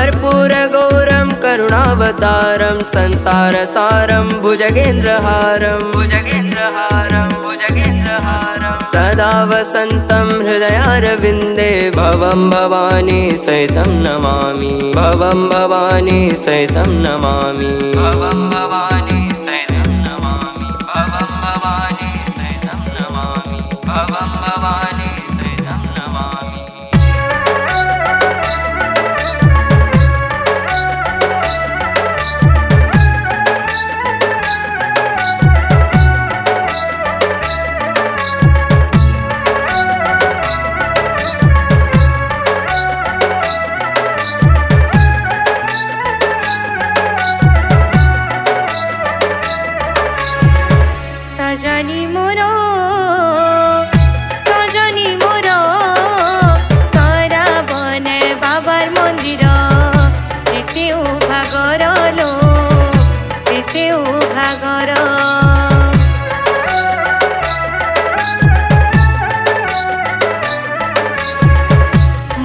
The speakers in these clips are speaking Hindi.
कर्पूर गौरम करुणावतारम संसारसारम भुजगेन्द्रहारम सदा वसन्तं हृदयारविन्दे भवं भवानी सहितं नमामि भवं भवानी सहितं नमामि भवं भवानी सहितं नमामि भवं भवानी सहितं नमामि भवं भवानी सहितं नमामि। सजनी मोरो सारा बने बाबार मंदिर दिसे उभागर लो दिसे उभागर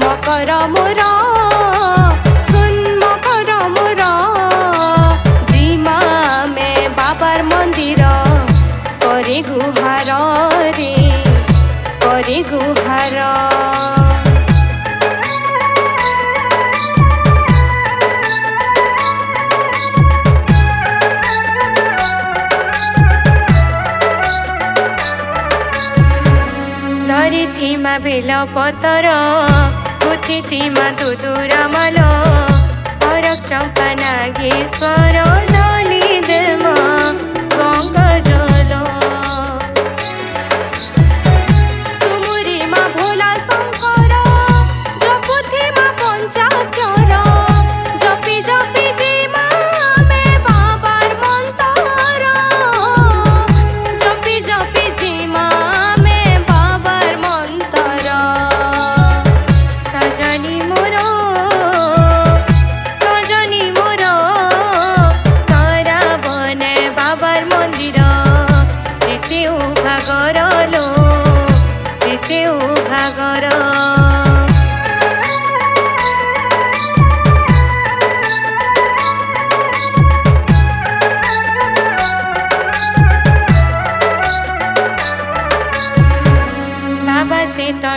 मकर मोर सुन मकर मोर जीमा में बाबार मंदिर करे गुहार रे करे गुहार। धरी थीमा बेल पतर पुथी थीमा दुदुरा मल हरक चंपा नागेश्वर डली देमा गंगा जल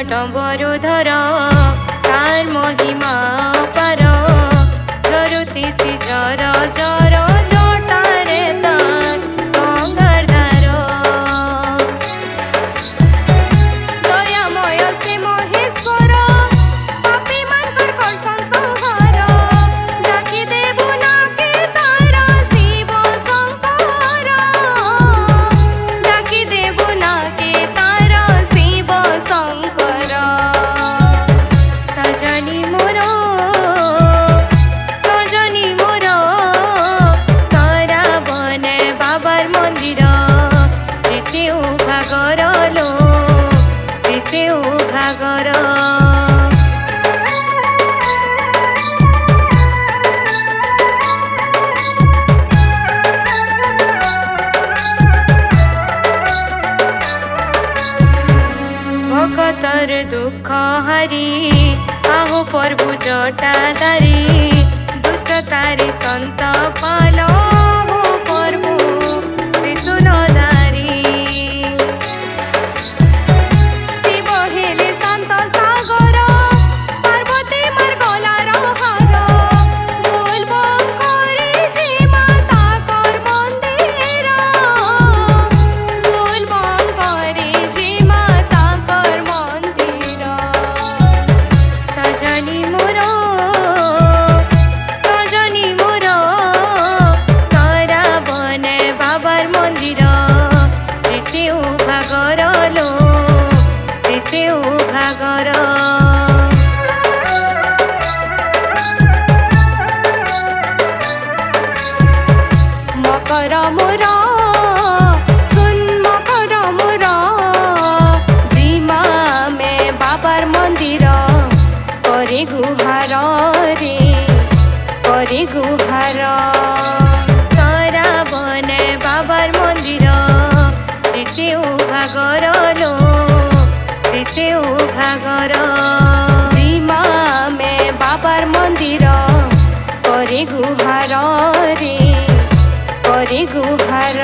डम्बरु धर तार महिमा पार धरुती सी जर जर जटारे तार गंगार धार दयामय से महेश्वर पापी मानकर कर संहार डाकी देबु नाके तार शिव शंकर डाकी देबु नाके तार शिव शंकर। सजनी मोरो सारा बने बाबार मंदिर दिसे उभागर लो दिसे उभागर। भगतर दुख हरी आहु प्रभु जटाधारी दुष्ट तारी संत पाल प्रभु त्रिशूलधारी शिव हेले शांत सागर पार्वती मार गलार हार बोल बम करे जे माता कर मंदिर बोल बम करे जे माता कर मंदिर। सजनी मोरो सारा बने बाबार मंदिर दिसे उभागर लो दिसे उभागर। मकर मोर सुन मकर मोर जीमा में बाबार मंदिर करे गुहार रे करे गुहार। सारा बने बाबार मंदिर दिसे उभागर लो दिसे उभागर जीमा में बाबार मंदिर। করে গুহার রে করে গুহার